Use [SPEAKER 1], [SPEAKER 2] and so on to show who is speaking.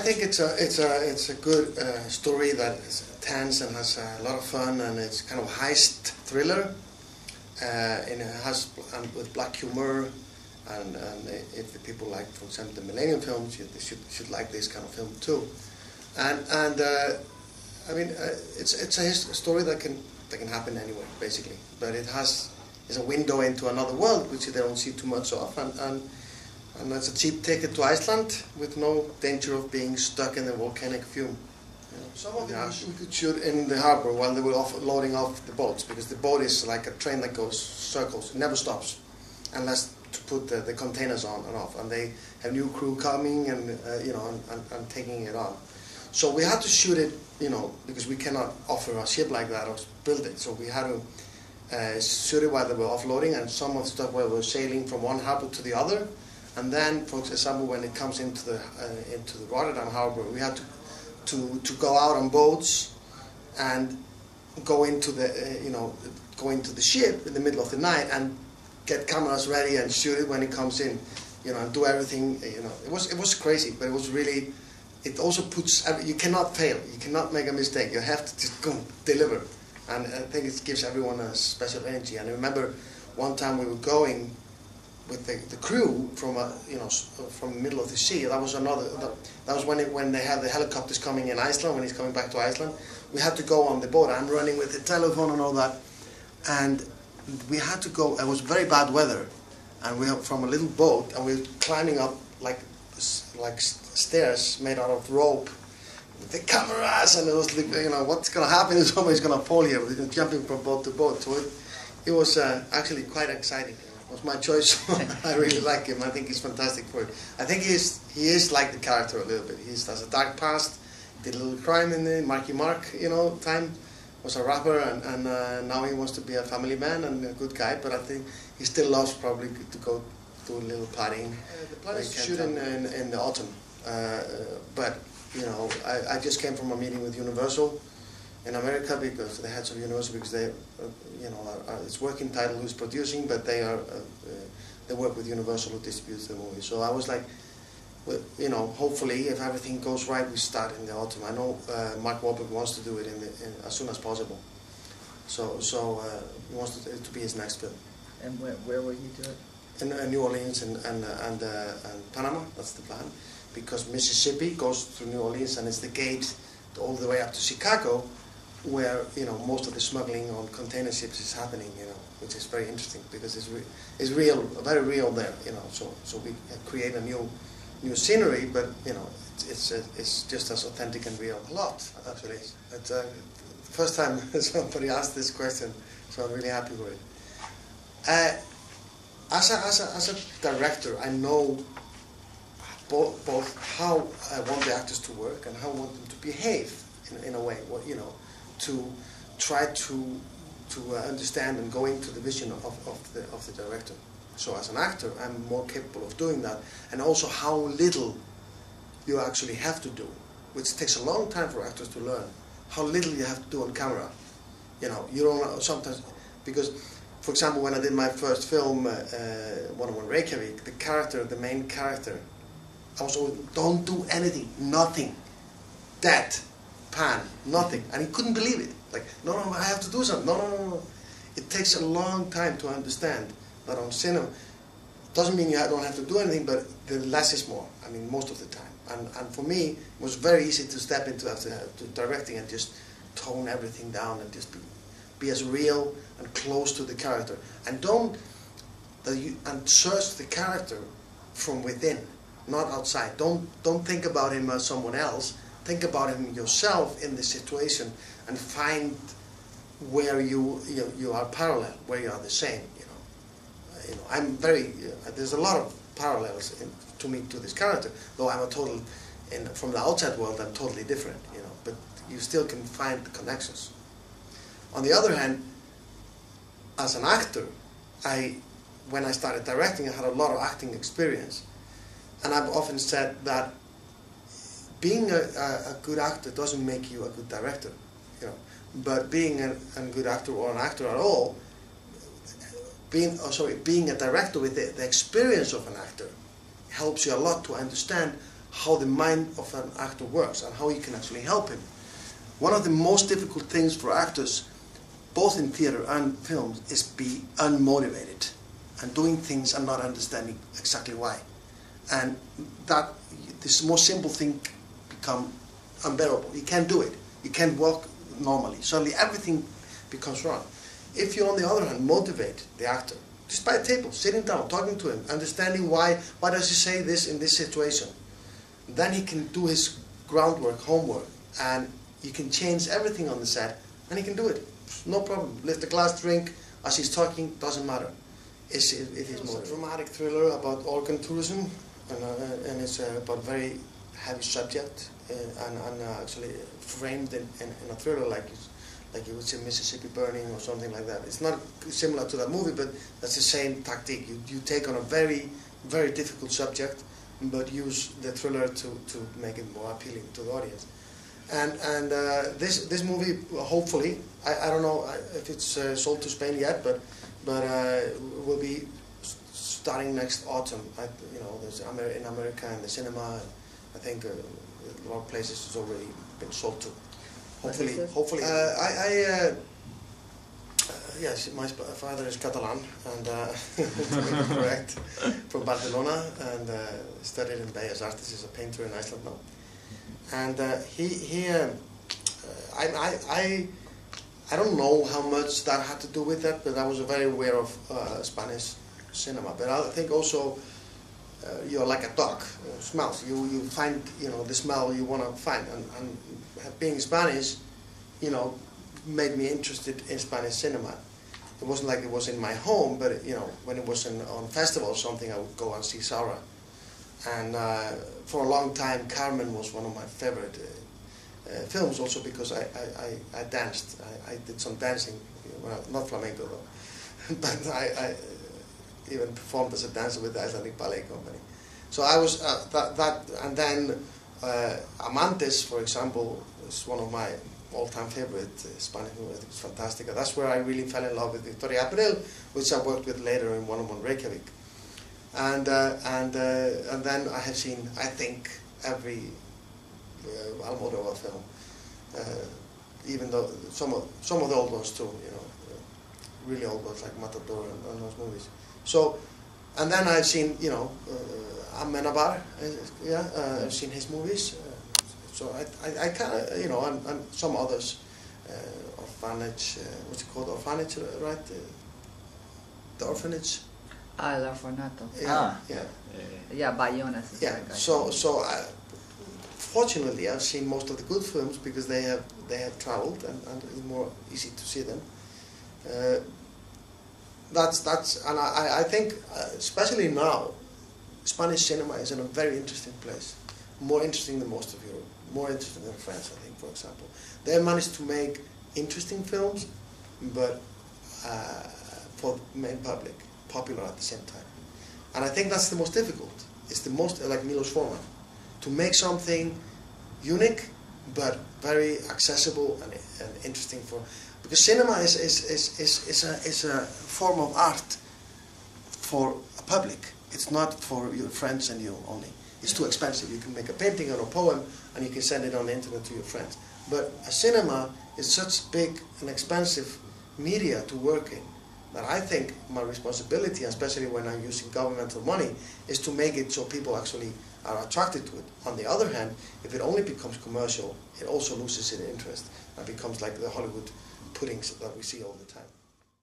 [SPEAKER 1] think it's a good story that is tense and has a lot of fun, and it's kind of heist thriller, and it has with black humor, and if the people like, for example, the Millennium films, they should like this kind of film too, and I mean it's a story that can happen anywhere basically, but it's a window into another world which they don't see too much of, and that's a cheap ticket to Iceland with no danger of being stuck in the volcanic fume. You know, some of them we could shoot in the harbor while they were loading off the boats, because the boat is like a train that goes circles, it never stops, unless to put the containers on and off, and they have new crew coming and and taking it on. So we had to shoot it, because we cannot offer a ship like that or build it. So we had to shoot it while they were offloading, and some of the stuff where we were sailing from one harbor to the other. And then, for example, when it comes into the Rotterdam harbor, we had to go out on boats and go into the ship in the middle of the night and get cameras ready and shoot it when it comes in, and do everything. It was crazy, but it was really. It also puts, you cannot fail, you cannot make a mistake. You have to just go deliver, and I think it gives everyone a special energy. And I remember one time we were going with the crew from from the middle of the sea. That was that was when they had the helicopters coming in Iceland, when he's coming back to Iceland. We had to go on the boat. I'm running with the telephone and all that, and we had to go. It was very bad weather, and we were from a little boat, and we were climbing up like stairs made out of rope with the cameras, and it was like, what's going to happen is somebody's going to fall here. We're jumping from boat to boat. So it was actually quite exciting. It was my choice. I really like him. I think he's fantastic for it. I think he is like the character a little bit. He has a dark past, did a little crime in the Marky Mark, time, was a rapper, and now he wants to be a family man and a good guy, but I think he still loves probably to go do a little partying. The plan is to shoot in the autumn, but I just came from a meeting with Universal in America, because the heads of Universal, because they, it's working title who's producing, but they work with Universal who distributes the movie. So I was like, hopefully if everything goes right, we start in the autumn. I know Mark Wahlberg wants to do it as soon as possible. So he wants it to be his next film.
[SPEAKER 2] And where will you do it?
[SPEAKER 1] In New Orleans and Panama. That's the plan, because Mississippi goes through New Orleans and it's the gate all the way up to Chicago, where most of the smuggling on container ships is happening. Which is very interesting, because it's real, very real there. So we create a new scenery, but it's just as authentic and real. A lot, actually. It's the first time somebody asked this question, so I'm really happy with it. As a director, I know both how I want the actors to work and how I want them to behave in a way. To try to understand and go into the vision of the director. So as an actor, I'm more capable of doing that, and also how little you actually have to do, which takes a long time for actors to learn. How little you have to do on camera. You don't sometimes, because, for example, when I did my first film, 101 Reykjavík, the main character, I was always, don't do anything, nothing, dead, pan, nothing, and he couldn't believe it. Like, no, I have to do something. No. It takes a long time to understand that on cinema. Doesn't mean you don't have to do anything, but the less is more. I mean, most of the time. And for me, it was very easy to step into directing and just tone everything down and just be as real and close to the character. And search the character from within, not outside. Don't think about him as someone else. Think about him yourself in the situation, and find where you are parallel, where you are the same. I'm very. There's a lot of parallels to me to this character, though I'm from the outside world, I'm totally different. But you still can find the connections. On the other hand, as an actor, when I started directing, I had a lot of acting experience, and I've often said that being a good actor doesn't make you a good director, but being a good actor or an actor at all, being a director with the experience of an actor helps you a lot to understand how the mind of an actor works and how you can actually help him. One of the most difficult things for actors, both in theater and films, is be unmotivated and doing things and not understanding exactly why. And that this most simple thing become unbearable. You can't do it. You can't walk normally. Suddenly everything becomes wrong. If you, on the other hand, motivate the actor, just by a table, sitting down, talking to him, understanding why does he say this in this situation, then he can do his groundwork, homework, and you can change everything on the set, and he can do it. No problem. Lift a glass, drink, as he's talking, doesn't matter. It's a dramatic thriller about organ tourism, and it's about very heavy subject, and actually framed in a thriller like you would say Mississippi Burning or something like that. It's not similar to that movie, but that's the same tactic. You take on a very, very difficult subject, but use the thriller to make it more appealing to the audience. And this movie, hopefully, I don't know if it's sold to Spain yet, but will be starting next autumn. There's in America in the cinema. I think a lot of places it's already been sold to. Hopefully. Yes, my father is Catalan, and correct, from Barcelona, and studied in Bellas Artes. He's a painter in Iceland now. And I don't know how much that had to do with that, but I was very aware of Spanish cinema. But I think also you're like a dog, smells. You find the smell you want to find, and being Spanish, made me interested in Spanish cinema. It wasn't like it was in my home, but when it was on festival or something, I would go and see Saura. And for a long time, Carmen was one of my favorite films, also because I danced. I did some dancing, not flamenco though, but I even performed as a dancer with the Icelandic Ballet Company. So I was and then Amantes, for example, is one of my all-time favorite Spanish movies. It's fantastic. That's where I really fell in love with Victoria April, which I worked with later in One Reykjavik. And then I have seen, I think, every Almodovar film, even though some of the old ones too, really old ones like Matador and those movies. So, and then I've seen, Amenabar, I've seen his movies. So I kind of, and some others, Orphanage, what's it called, Orphanage, right? The Orphanage.
[SPEAKER 2] El Orfanato.
[SPEAKER 1] Yeah,
[SPEAKER 2] Bayona.
[SPEAKER 1] Yeah. So fortunately, I've seen most of the good films because they have traveled and it's more easy to see them. And I think especially now, Spanish cinema is in a very interesting place, more interesting than most of Europe, more interesting than France, I think, for example. They have managed to make interesting films, but for the main public, popular at the same time. And I think that's the most difficult. It's the most, like Milos Forman, to make something unique, but very accessible and interesting because cinema is a form of art for a public. It's not for your friends and you only. It's too expensive. You can make a painting or a poem and you can send it on the internet to your friends. But a cinema is such big and expensive media to work in that I think my responsibility, especially when I'm using governmental money, is to make it so people actually are attracted to it. On the other hand, if it only becomes commercial, it also loses its interest and becomes like the Hollywood puddings that we see all the time.